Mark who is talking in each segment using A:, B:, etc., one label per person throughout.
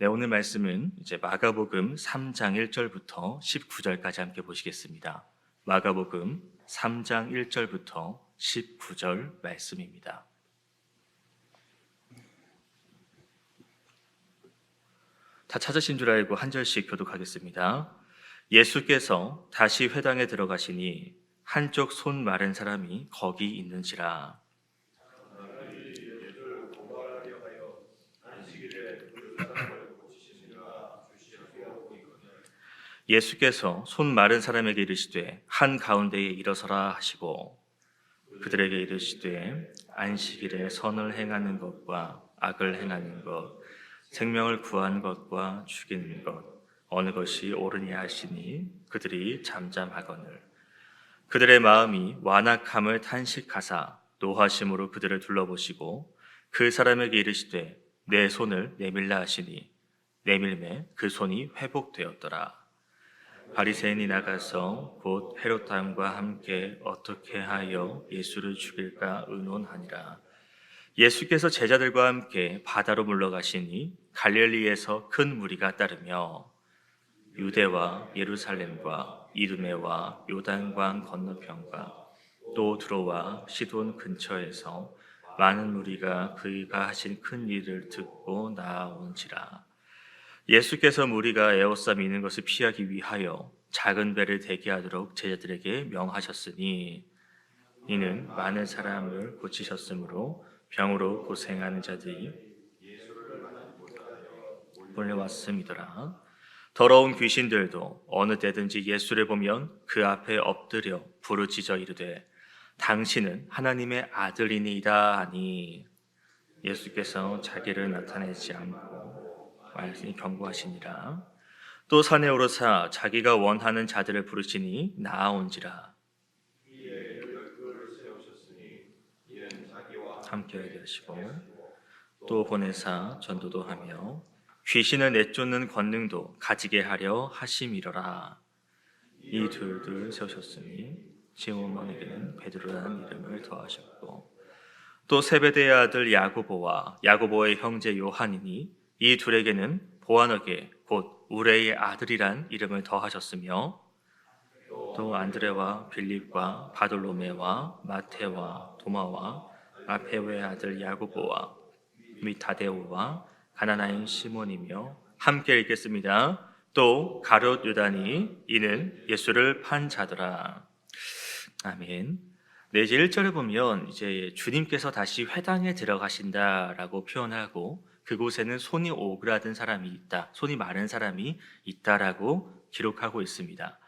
A: 네, 오늘 말씀은 이제 마가복음 3장 1절부터 19절까지 함께 보시겠습니다. 마가복음 3장 1절부터 19절 말씀입니다. 다 찾으신 줄 알고 한 절씩 교독하겠습니다. 예수께서 다시 회당에 들어가시니 한쪽 손 마른 사람이 거기 있는지라. 예수께서 손 마른 사람에게 이르시되 한 가운데에 일어서라 하시고 그들에게 이르시되 안식일에 선을 행하는 것과 악을 행하는 것, 생명을 구한 것과 죽이는 것 어느 것이 옳으냐 하시니 그들이 잠잠하거늘 그들의 마음이 완악함을 탄식하사 노하심으로 그들을 둘러보시고 그 사람에게 이르시되 내 손을 내밀라 하시니 내밀매 그 손이 회복되었더라. 바리새인이 나가서 곧 헤롯 왕과 함께 어떻게 하여 예수를 죽일까 의논하니라. 예수께서 제자들과 함께 바다로 물러가시니 갈릴리에서 큰 무리가 따르며 유대와 예루살렘과 이두메와 요단강 건너편과 또 두로와 시돈 근처에서 많은 무리가 그가 하신 큰 일을 듣고 나아온지라. 예수께서 무리가 에워싸 미는 것을 피하기 위하여 작은 배를 대기하도록 제자들에게 명하셨으니 이는 많은 사람을 고치셨으므로 병으로 고생하는 자들이 몰려왔음이더라. 더러운 귀신들도 어느 때든지 예수를 보면 그 앞에 엎드려 부르짖어 이르되 당신은 하나님의 아들이니이다 하니 예수께서 자기를 나타내지 않고 말씀이 경고하시니라. 또 산에 오르사 자기가 원하는 자들을 부르시니 나아온지라. 함께 하게 하시고 또 보내사 전도도 하며 귀신을 내쫓는 권능도 가지게 하려 하심이로라. 이 둘둘 세우셨으니 시몬에게는 베드로라는 이름을 더하셨고 또 세베대의 아들 야고보와 야고보의 형제 요한이니 이 둘에게는 보아너게 곧 우레의 아들이란 이름을 더하셨으며 또 안드레와 빌립과 바돌로메와 마테와 도마와 알페오의 아들 야고보와 및 다데오와 가나나인 시몬이며 함께 읽겠습니다. 또 가룟 유다니 이는 예수를 판 자더라. 아멘. 네, 이제 1절에 보면 이제 주님께서 다시 회당에 들어가신다라고 표현하고 그곳에는 손이 오그라든 사람이 있다, 손이 마른 사람이 있다라고 기록하고 있습니다.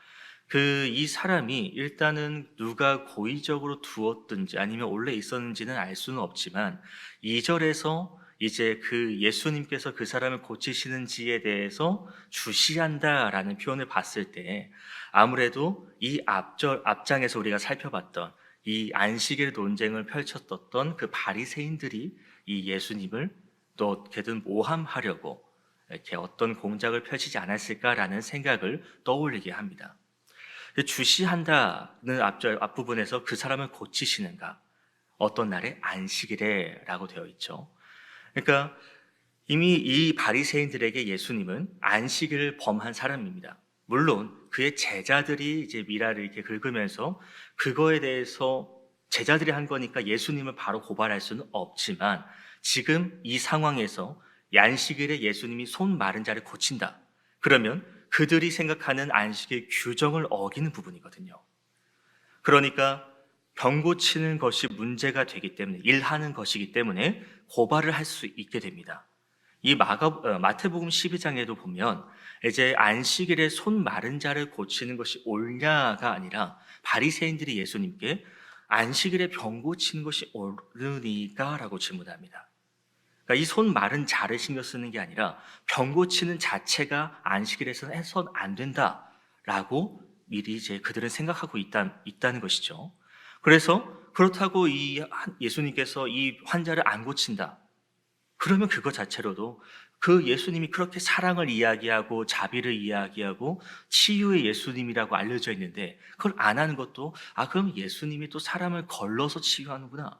A: 이 사람이 일단은 누가 고의적으로 두었든지 아니면 원래 있었는지는 알 수는 없지만 2절에서 이제 그 예수님께서 그 사람을 고치시는지에 대해서 주시한다라는 표현을 봤을 때 아무래도 이 앞장에서 우리가 살펴봤던 이 안식일 논쟁을 펼쳤던 그 바리새인들이 이 예수님을 또 어떻게든 모함하려고 이렇게 어떤 공작을 펼치지 않았을까라는 생각을 떠올리게 합니다. 주시한다는 앞부분에서 그 사람을 고치시는가? 어떤 날에 안식일에라고 되어 있죠. 그러니까 이미 이 바리새인들에게 예수님은 안식일을 범한 사람입니다. 물론 그의 제자들이 이제 미라를 이렇게 긁으면서 그거에 대해서 제자들이 한 거니까 예수님을 바로 고발할 수는 없지만 지금 이 상황에서 안식일에 예수님이 손 마른 자를 고친다. 그러면 그들이 생각하는 안식의 규정을 어기는 부분이거든요. 그러니까 병 고치는 것이 문제가 되기 때문에 일하는 것이기 때문에 고발을 할 수 있게 됩니다. 이 마태복음 12장에도 보면 이제 안식일에 손 마른 자를 고치는 것이 옳냐가 아니라 바리새인들이 예수님께 안식일에 병 고치는 것이 옳으니까라고 질문합니다. 그러니까 이 손 마른 자를 신경 쓰는 게 아니라 병 고치는 자체가 안식일에서는 해서는 안 된다라고 미리 이제 그들은 생각하고 있다는 것이죠. 그래서 그렇다고 이 예수님께서 이 환자를 안 고친다. 그러면 그것 자체로도 그 예수님이 그렇게 사랑을 이야기하고 자비를 이야기하고 치유의 예수님이라고 알려져 있는데 그걸 안 하는 것도 그럼 예수님이 또 사람을 걸러서 치유하는구나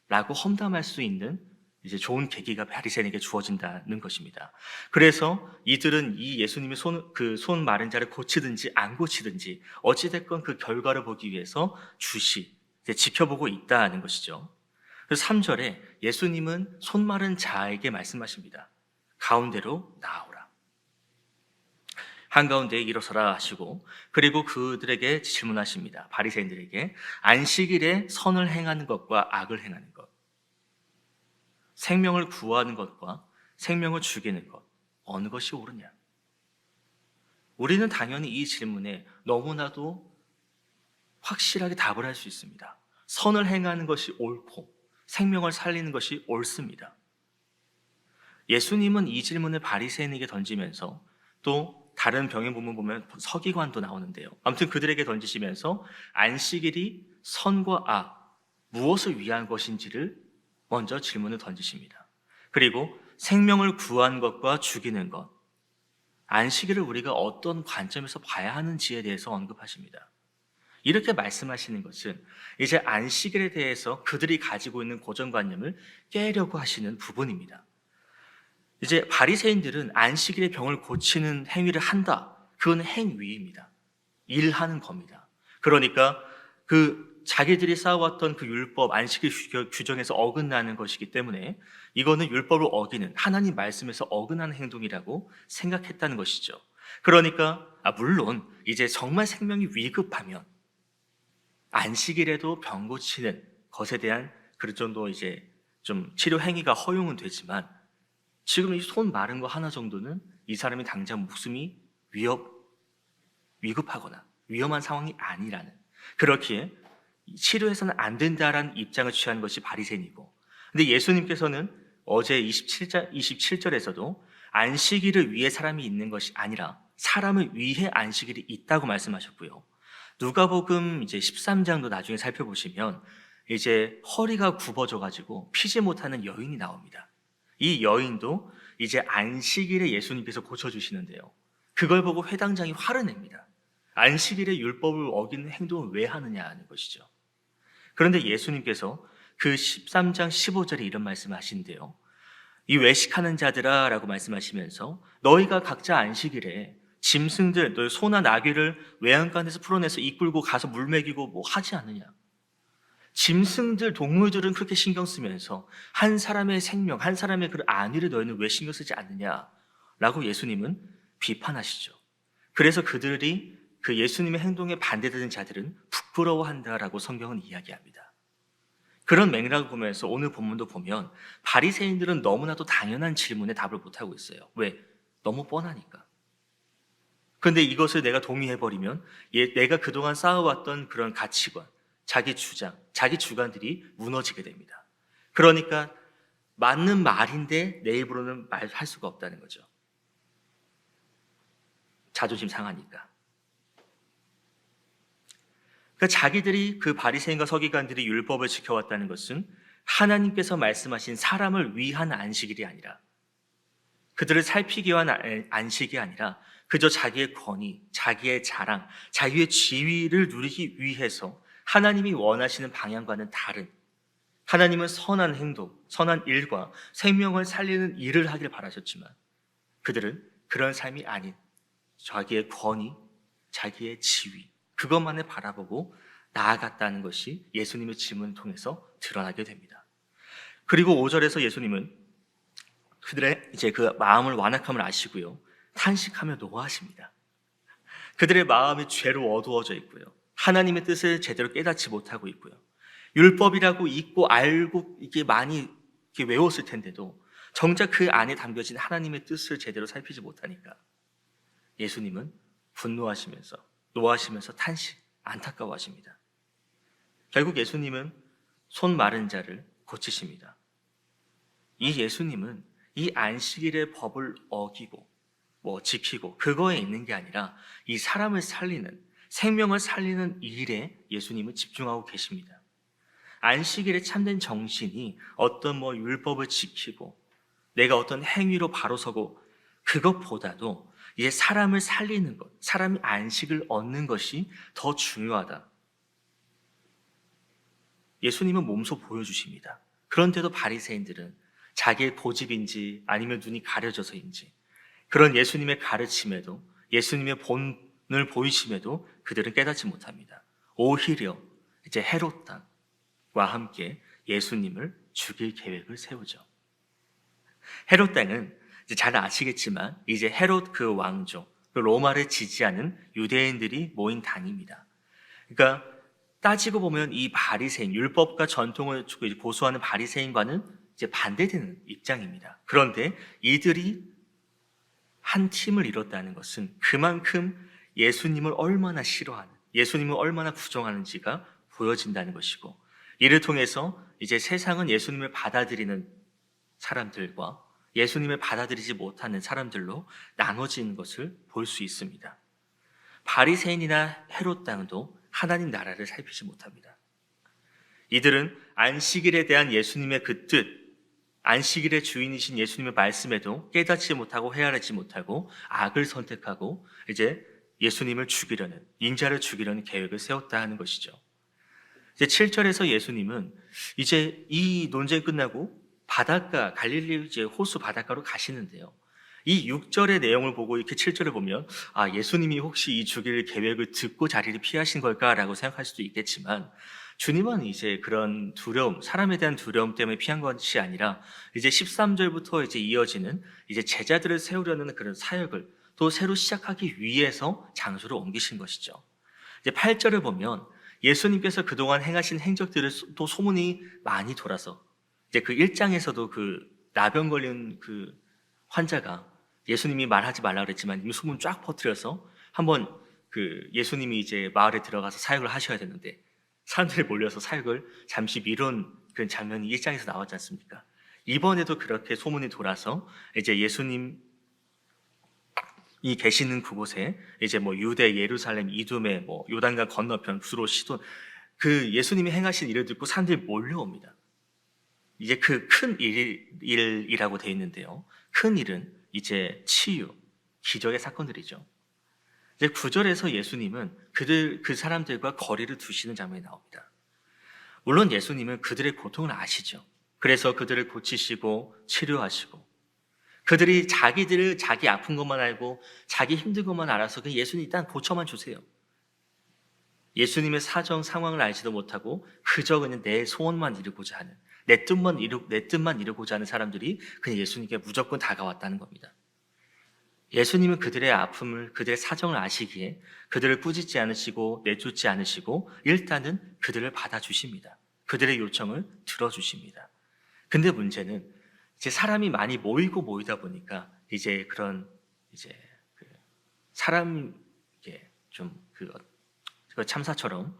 A: 라고 험담할 수 있는 이제 좋은 계기가 바리새인에게 주어진다는 것입니다. 그래서 이들은 이 예수님의 손 마른 자를 고치든지 안 고치든지 어찌됐건 그 결과를 보기 위해서 이제 지켜보고 있다는 것이죠. 그래서 3절에 예수님은 손 마른 자에게 말씀하십니다. 가운데로 나아오라. 한가운데에 일어서라 하시고, 그리고 그들에게 질문하십니다. 바리새인들에게 안식일에 선을 행하는 것과 악을 행하는 것, 생명을 구하는 것과 생명을 죽이는 것, 어느 것이 옳으냐? 우리는 당연히 이 질문에 너무나도 확실하게 답을 할 수 있습니다. 선을 행하는 것이 옳고 생명을 살리는 것이 옳습니다. 예수님은 이 질문을 바리새인에게 던지면서 또 다른 병행 본문 보면 서기관도 나오는데요. 아무튼 그들에게 던지시면서 안식일이 선과 악, 무엇을 위한 것인지를 먼저 질문을 던지십니다. 그리고 생명을 구한 것과 죽이는 것, 안식일을 우리가 어떤 관점에서 봐야 하는지에 대해서 언급하십니다. 이렇게 말씀하시는 것은 이제 안식일에 대해서 그들이 가지고 있는 고정관념을 깨려고 하시는 부분입니다. 이제 바리새인들은 안식일에 병을 고치는 행위를 한다. 그건 행위입니다. 일하는 겁니다. 그러니까 자기들이 쌓아왔던 그 율법, 안식일 규정에서 어긋나는 것이기 때문에 이거는 율법을 어기는, 하나님 말씀에서 어긋나는 행동이라고 생각했다는 것이죠. 그러니까 물론 이제 정말 생명이 위급하면 안식일에도 병 고치는 것에 대한 그런 정도 이제 좀 치료 행위가 허용은 되지만, 지금 이 손 마른 거 하나 정도는 이 사람이 당장 목숨이 위급하거나 위험한 상황이 아니라는, 그렇기에 치료해서는 안 된다라는 입장을 취한 것이 바리새인이고, 근데 예수님께서는 어제 27절에서도 안식일을 위해 사람이 있는 것이 아니라 사람을 위해 안식일이 있다고 말씀하셨고요. 누가복음 이제 13장도 나중에 살펴보시면 이제 허리가 굽어져 가지고 피지 못하는 여인이 나옵니다. 이 여인도 이제 안식일에 예수님께서 고쳐주시는데요. 그걸 보고 회당장이 화를 냅니다. 안식일에 율법을 어기는 행동을 왜 하느냐는 것이죠. 그런데 예수님께서 그 13장 15절에 이런 말씀을 하신대요. 이 외식하는 자들아 라고 말씀하시면서 너희가 각자 안식일에 짐승들, 너희 소나 나귀를 외양간에서 풀어내서 이끌고 가서 물 먹이고 뭐 하지 않느냐. 짐승들, 동물들은 그렇게 신경 쓰면서 한 사람의 생명, 한 사람의 그 안위를 너희는 왜 신경 쓰지 않느냐라고 예수님은 비판하시죠. 그래서 그들이 그 예수님의 행동에 반대되는 자들은 부끄러워한다라고 성경은 이야기합니다. 그런 맥락을 보면서 오늘 본문도 보면 바리새인들은 너무나도 당연한 질문에 답을 못하고 있어요. 왜? 너무 뻔하니까. 그런데 이것을 내가 동의해버리면 내가 그동안 쌓아왔던 그런 가치관, 자기 주장, 자기 주관들이 무너지게 됩니다. 그러니까 맞는 말인데 내 입으로는 말할 수가 없다는 거죠. 자존심 상하니까. 그러니까 자기들이 그 바리새인과 서기관들이 율법을 지켜왔다는 것은 하나님께서 말씀하신 사람을 위한 안식일이 아니라, 그들을 살피기 위한 안식이 아니라 그저 자기의 권위, 자기의 자랑, 자기의 지위를 누리기 위해서 하나님이 원하시는 방향과는 다른, 하나님은 선한 행동, 선한 일과 생명을 살리는 일을 하길 바라셨지만 그들은 그런 삶이 아닌 자기의 권위, 자기의 지위, 그것만을 바라보고 나아갔다는 것이 예수님의 질문을 통해서 드러나게 됩니다. 그리고 5절에서 예수님은 그들의 이제 그 마음을 완악함을 아시고요, 탄식하며 노하십니다. 그들의 마음이 죄로 어두워져 있고요, 하나님의 뜻을 제대로 깨닫지 못하고 있고요, 율법이라고 읽고 알고 이게 많이 이렇게 외웠을 텐데도 정작 그 안에 담겨진 하나님의 뜻을 제대로 살피지 못하니까 예수님은 분노하시면서 노하시면서 안타까워하십니다. 결국 예수님은 손 마른 자를 고치십니다. 이 예수님은 이 안식일의 법을 어기고 지키고 그거에 있는 게 아니라 이 사람을 살리는, 생명을 살리는 일에 예수님은 집중하고 계십니다. 안식일의 참된 정신이 어떤 율법을 지키고 내가 어떤 행위로 바로 서고 그것보다도 이제 사람을 살리는 것, 사람이 안식을 얻는 것이 더 중요하다. 예수님은 몸소 보여주십니다. 그런데도 바리새인들은 자기의 고집인지 아니면 눈이 가려져서인지 그런 예수님의 가르침에도 예수님의 본을 보이심에도 그들은 깨닫지 못합니다. 오히려 이제 헤롯 땅과 함께 예수님을 죽일 계획을 세우죠. 헤롯 땅은 이제 잘 아시겠지만 이제 헤롯 그 왕조, 그 로마를 지지하는 유대인들이 모인 당입니다. 그러니까 따지고 보면 이 바리새인, 율법과 전통을 고수하는 바리새인과는 이제 반대되는 입장입니다. 그런데 이들이 한 팀을 이뤘다는 것은 그만큼 예수님을 얼마나 싫어하는, 예수님을 얼마나 부정하는지가 보여진다는 것이고, 이를 통해서 이제 세상은 예수님을 받아들이는 사람들과 예수님을 받아들이지 못하는 사람들로 나눠지는 것을 볼 수 있습니다. 바리새인이나 헤롯 땅도 하나님 나라를 살피지 못합니다. 이들은 안식일에 대한 예수님의 그 뜻, 안식일의 주인이신 예수님의 말씀에도 깨닫지 못하고 헤아리지 못하고 악을 선택하고 이제 예수님을 죽이려는, 인자를 죽이려는 계획을 세웠다 하는 것이죠. 이제 7절에서 예수님은 이제 이 논쟁이 끝나고 바닷가, 갈릴리 이제 호수 바닷가로 가시는데요. 이 6절의 내용을 보고 이렇게 7절을 보면 예수님이 혹시 이 죽일 계획을 듣고 자리를 피하신 걸까라고 생각할 수도 있겠지만 주님은 이제 그런 두려움, 사람에 대한 두려움 때문에 피한 것이 아니라 이제 13절부터 이제 이어지는 이제 제자들을 세우려는 그런 사역을 또 새로 시작하기 위해서 장소를 옮기신 것이죠. 이제 8절을 보면 예수님께서 그동안 행하신 행적들을 또 소문이 많이 돌아서 이제 그 1장에서도 그 나병 걸린 그 환자가 예수님이 말하지 말라 그랬지만 이미 소문 쫙 퍼뜨려서 한번 그 예수님이 이제 마을에 들어가서 사역을 하셔야 되는데 사람들이 몰려서 사역을 잠시 미룬 그런 장면이 1장에서 나왔지 않습니까? 이번에도 그렇게 소문이 돌아서 이제 예수님이 계시는 그곳에 이제 뭐 유대, 예루살렘, 이두메, 뭐 요단강 건너편, 두로, 시돈 그 예수님이 행하신 일을 듣고 사람들이 몰려옵니다. 이제 그 큰 일이라고 되어 있는데요. 큰 일은 이제 치유, 기적의 사건들이죠. 이제 9절에서 예수님은 그 사람들과 거리를 두시는 장면이 나옵니다. 물론 예수님은 그들의 고통을 아시죠. 그래서 그들을 고치시고 치료하시고 그들이 자기 아픈 것만 알고 자기 힘든 것만 알아서 그냥 예수님 일단 고쳐만 주세요. 예수님의 사정 상황을 알지도 못하고 그저 그냥 내 소원만 이루고자 하는 내 뜻만 이루고자 하는 사람들이 그냥 예수님께 무조건 다가왔다는 겁니다. 예수님은 그들의 아픔을, 그들의 사정을 아시기에 그들을 꾸짖지 않으시고 내쫓지 않으시고 일단은 그들을 받아주십니다. 그들의 요청을 들어주십니다. 근데 문제는 이제 사람이 많이 모이다 보니까 이제 그런 이제 그 사람 그 참사처럼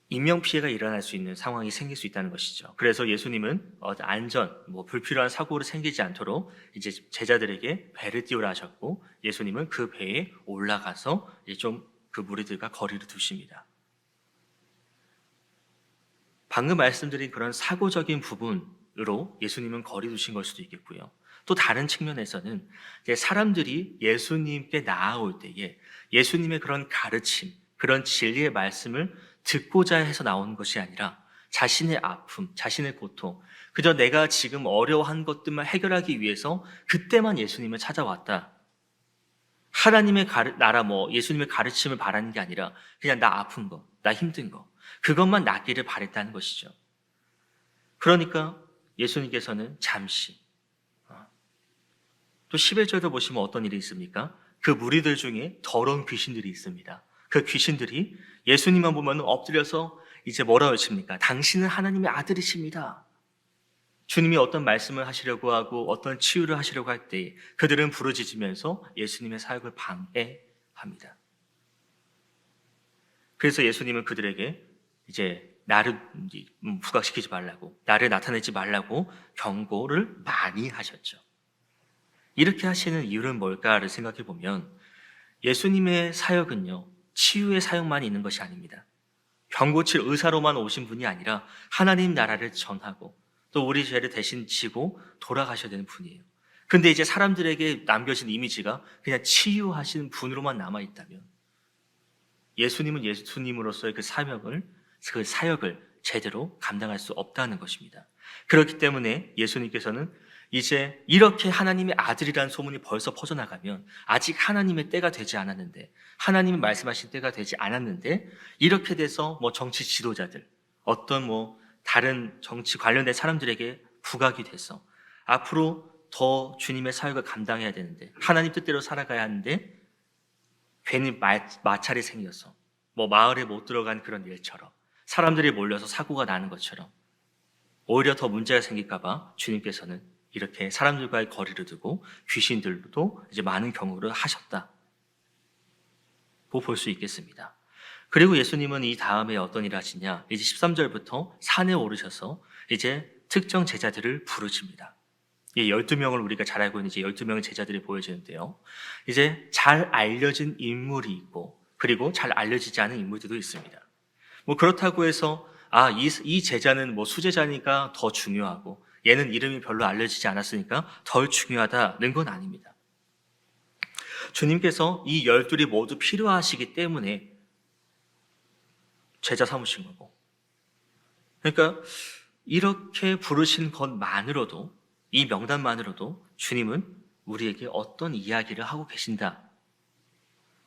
A: 인명 피해가 일어날 수 있는 상황이 생길 수 있다는 것이죠. 그래서 예수님은 안전, 불필요한 사고를 생기지 않도록 이제 제자들에게 배를 띄우라 하셨고 예수님은 그 배에 올라가서 이제 좀 그 무리들과 거리를 두십니다. 방금 말씀드린 그런 사고적인 부분으로 예수님은 거리 두신 걸 수도 있겠고요. 또 다른 측면에서는 이제 사람들이 예수님께 나아올 때에 예수님의 그런 가르침, 그런 진리의 말씀을 듣고자 해서 나오는 것이 아니라 자신의 아픔, 자신의 고통, 그저 내가 지금 어려워한 것들만 해결하기 위해서 그때만 예수님을 찾아왔다. 하나님의 나라 예수님의 가르침을 바라는 게 아니라 그냥 나 아픈 거, 나 힘든 거, 그것만 낫기를 바랬다는 것이죠. 그러니까 예수님께서는 잠시 또 11절도 보시면 어떤 일이 있습니까? 그 무리들 중에 더러운 귀신들이 있습니다. 그 귀신들이 예수님만 보면 엎드려서 이제 뭐라고 외칩니까? 당신은 하나님의 아들이십니다. 주님이 어떤 말씀을 하시려고 하고 어떤 치유를 하시려고 할 때 그들은 부르짖으면서 예수님의 사역을 방해합니다. 그래서 예수님은 그들에게 이제 나를 부각시키지 말라고, 나를 나타내지 말라고 경고를 많이 하셨죠. 이렇게 하시는 이유는 뭘까를 생각해 보면 예수님의 사역은요, 치유의 사역만 있는 것이 아닙니다. 병 고칠 의사로만 오신 분이 아니라 하나님 나라를 전하고 또 우리 죄를 대신 지고 돌아가셔야 되는 분이에요. 근데 이제 사람들에게 남겨진 이미지가 그냥 치유하시는 분으로만 남아있다면 예수님은 예수님으로서의 그 사역을 제대로 감당할 수 없다는 것입니다. 그렇기 때문에 예수님께서는 이제 이렇게 하나님의 아들이라는 소문이 벌써 퍼져나가면 아직 하나님의 때가 되지 않았는데, 하나님이 말씀하신 때가 되지 않았는데, 이렇게 돼서 뭐 정치 지도자들, 어떤 뭐 다른 정치 관련된 사람들에게 부각이 돼서 앞으로 더 주님의 사역을 감당해야 되는데, 하나님 뜻대로 살아가야 하는데 괜히 마찰이 생겨서 뭐 마을에 못 들어간 그런 일처럼, 사람들이 몰려서 사고가 나는 것처럼 오히려 더 문제가 생길까 봐 주님께서는 이렇게 사람들과의 거리를 두고 귀신들도 이제 많은 경우를 하셨다고 볼 수 있겠습니다. 그리고 예수님은 이 다음에 어떤 일을 하시냐, 이제 13절부터 산에 오르셔서 이제 특정 제자들을 부르십니다. 이 12명을 우리가 잘 알고 있는 이제 12명의 제자들이 보여지는데요. 이제 잘 알려진 인물이 있고, 그리고 잘 알려지지 않은 인물들도 있습니다. 뭐 그렇다고 해서 이 제자는 뭐 수제자니까 더 중요하고, 얘는 이름이 별로 알려지지 않았으니까 덜 중요하다는 건 아닙니다. 주님께서 이 12이 모두 필요하시기 때문에 제자 삼으신 거고, 그러니까 이렇게 부르신 것만으로도, 이 명단만으로도 주님은 우리에게 어떤 이야기를 하고 계신다.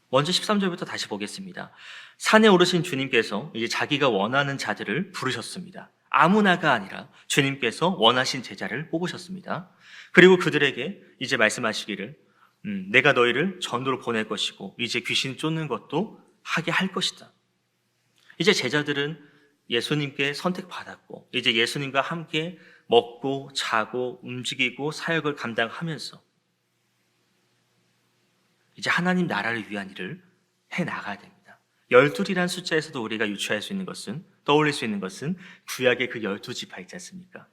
A: 먼저 13절부터 다시 보겠습니다. 산에 오르신 주님께서 이제 자기가 원하는 자들을 부르셨습니다. 아무나가 아니라 주님께서 원하신 제자를 뽑으셨습니다. 그리고 그들에게 이제 말씀하시기를, 내가 너희를 전도로 보낼 것이고 이제 귀신 쫓는 것도 하게 할 것이다. 이제 제자들은 예수님께 선택받았고, 이제 예수님과 함께 먹고 자고 움직이고 사역을 감당하면서 이제 하나님 나라를 위한 일을 해나가야 됩니다. 12이라는 숫자에서도 우리가 유추할 수 있는 것은, 떠올릴 수 있는 것은 구약의 그 12지파 있지 않습니까?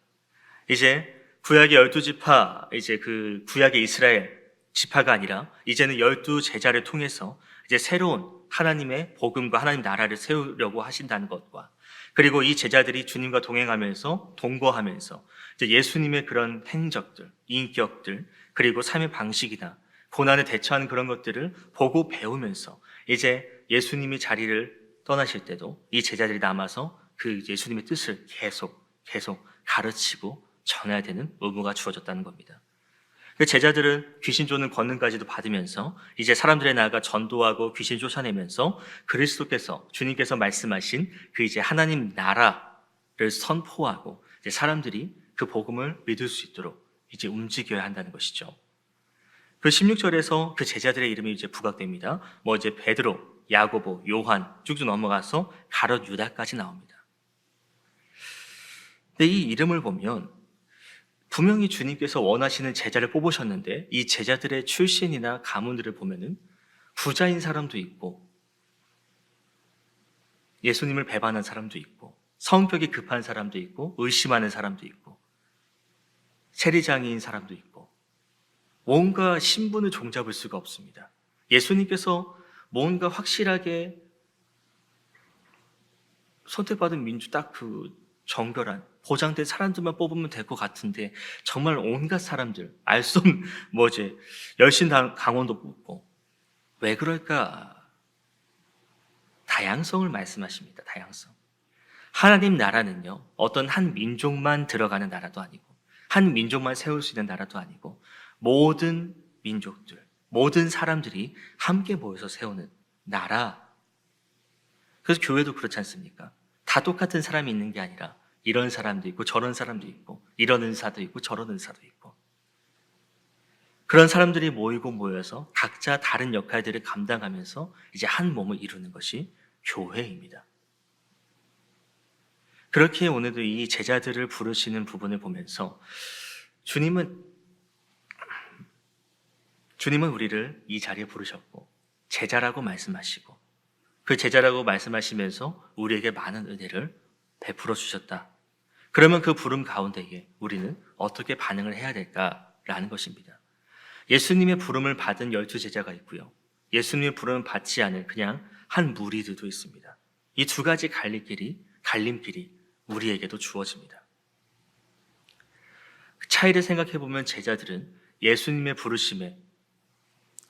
A: 이제 구약의 12지파, 이제 그 구약의 이스라엘 지파가 아니라 이제는 12제자를 통해서 이제 새로운 하나님의 복음과 하나님 나라를 세우려고 하신다는 것과, 그리고 이 제자들이 주님과 동행하면서 동거하면서 이제 예수님의 그런 행적들, 인격들, 그리고 삶의 방식이나 고난에 대처하는 그런 것들을 보고 배우면서 이제 예수님이 자리를 떠나실 때도 이 제자들이 남아서 그 예수님의 뜻을 계속 가르치고 전해야 되는 의무가 주어졌다는 겁니다. 그 제자들은 귀신 쫓는 권능까지도 받으면서 이제 사람들에 나아가 전도하고 귀신 쫓아내면서 그리스도께서, 주님께서 말씀하신 그 이제 하나님 나라를 선포하고 이제 사람들이 그 복음을 믿을 수 있도록 이제 움직여야 한다는 것이죠. 그 16절에서 그 제자들의 이름이 이제 부각됩니다. 뭐 이제 베드로, 야고보, 요한 쭉쭉 넘어가서 가룟 유다까지 나옵니다. 근데 이 이름을 보면 분명히 주님께서 원하시는 제자를 뽑으셨는데, 이 제자들의 출신이나 가문들을 보면은 부자인 사람도 있고, 예수님을 배반한 사람도 있고, 성격이 급한 사람도 있고, 의심하는 사람도 있고, 세리장인 사람도 있고, 뭔가 신분을 종잡을 수가 없습니다. 예수님께서 뭔가 확실하게 선택받은 민주, 딱 그 정결한 보장된 사람들만 뽑으면 될 것 같은데, 정말 온갖 사람들, 알 수 없는 뭐지, 열신 강원도 뽑고, 왜 그럴까? 다양성을 말씀하십니다. 다양성. 하나님 나라는요, 어떤 한 민족만 들어가는 나라도 아니고, 한 민족만 세울 수 있는 나라도 아니고, 모든 민족들, 모든 사람들이 함께 모여서 세우는 나라. 그래서 교회도 그렇지 않습니까? 다 똑같은 사람이 있는 게 아니라 이런 사람도 있고 저런 사람도 있고, 이런 은사도 있고 저런 은사도 있고, 그런 사람들이 모여서 각자 다른 역할들을 감당하면서 이제 한 몸을 이루는 것이 교회입니다. 그렇게 오늘도 이 제자들을 부르시는 부분을 보면서 주님은 우리를 이 자리에 부르셨고 제자라고 말씀하시고, 그 제자라고 말씀하시면서 우리에게 많은 은혜를 베풀어 주셨다. 그러면 그 부름 가운데에 우리는 어떻게 반응을 해야 될까라는 것입니다. 예수님의 부름을 받은 12제자가 있고요, 예수님의 부름을 받지 않은 그냥 한 무리들도 있습니다. 이 두 가지 갈림길이 우리에게도 주어집니다. 그 차이를 생각해 보면 제자들은 예수님의 부르심에,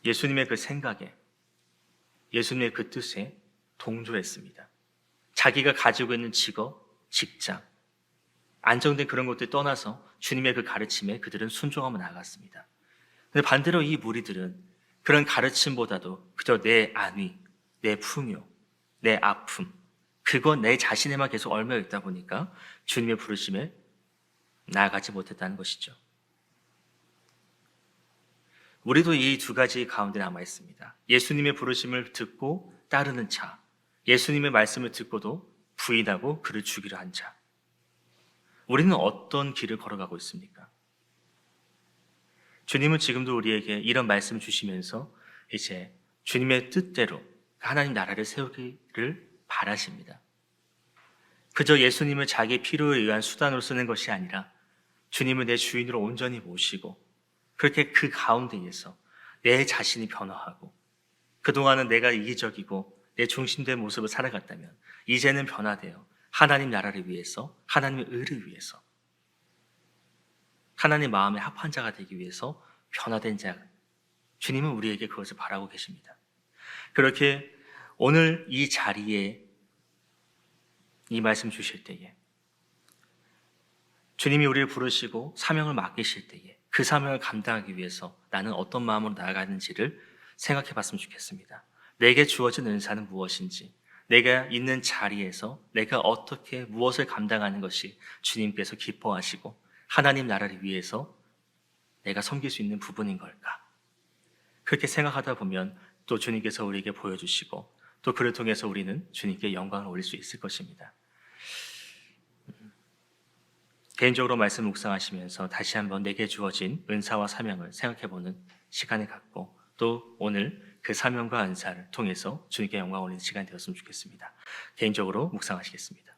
A: 예수님의 그 생각에, 예수님의 그 뜻에 동조했습니다. 자기가 가지고 있는 직업, 직장, 안정된 그런 것들 떠나서 주님의 그 가르침에 그들은 순종하며 나아갔습니다. 근데 반대로 이 무리들은 그런 가르침보다도 그저 내 안위, 내 풍요, 내 아픔, 그거 내 자신에만 계속 얽매여 있다 보니까 주님의 부르심에 나아가지 못했다는 것이죠. 우리도 이 두 가지 가운데 남아 있습니다. 예수님의 부르심을 듣고 따르는 자, 예수님의 말씀을 듣고도 부인하고 그를 죽이려 한 자. 우리는 어떤 길을 걸어가고 있습니까? 주님은 지금도 우리에게 이런 말씀 주시면서 이제 주님의 뜻대로 하나님 나라를 세우기를 바라십니다. 그저 예수님을 자기 필요에 의한 수단으로 쓰는 것이 아니라 주님을 내 주인으로 온전히 모시고 그렇게 그 가운데에서 내 자신이 변화하고 그동안은 내가 이기적이고 내 중심된 모습을 살아갔다면 이제는 변화되어 하나님 나라를 위해서, 하나님의 의를 위해서, 하나님 마음에 합한 자가 되기 위해서 변화된 자, 주님은 우리에게 그것을 바라고 계십니다. 그렇게 오늘 이 자리에 이 말씀 주실 때에 주님이 우리를 부르시고 사명을 맡기실 때에 그 사명을 감당하기 위해서 나는 어떤 마음으로 나아가는지를 생각해 봤으면 좋겠습니다. 내게 주어진 은사는 무엇인지, 내가 있는 자리에서 내가 어떻게 무엇을 감당하는 것이 주님께서 기뻐하시고 하나님 나라를 위해서 내가 섬길 수 있는 부분인 걸까? 그렇게 생각하다 보면 또 주님께서 우리에게 보여주시고 또 그를 통해서 우리는 주님께 영광을 올릴 수 있을 것입니다. 개인적으로 말씀 묵상하시면서 다시 한번 내게 주어진 은사와 사명을 생각해보는 시간을 갖고 또 오늘 그 사명과 은사를 통해서 주님께 영광 올리는 시간이 되었으면 좋겠습니다. 개인적으로 묵상하시겠습니다.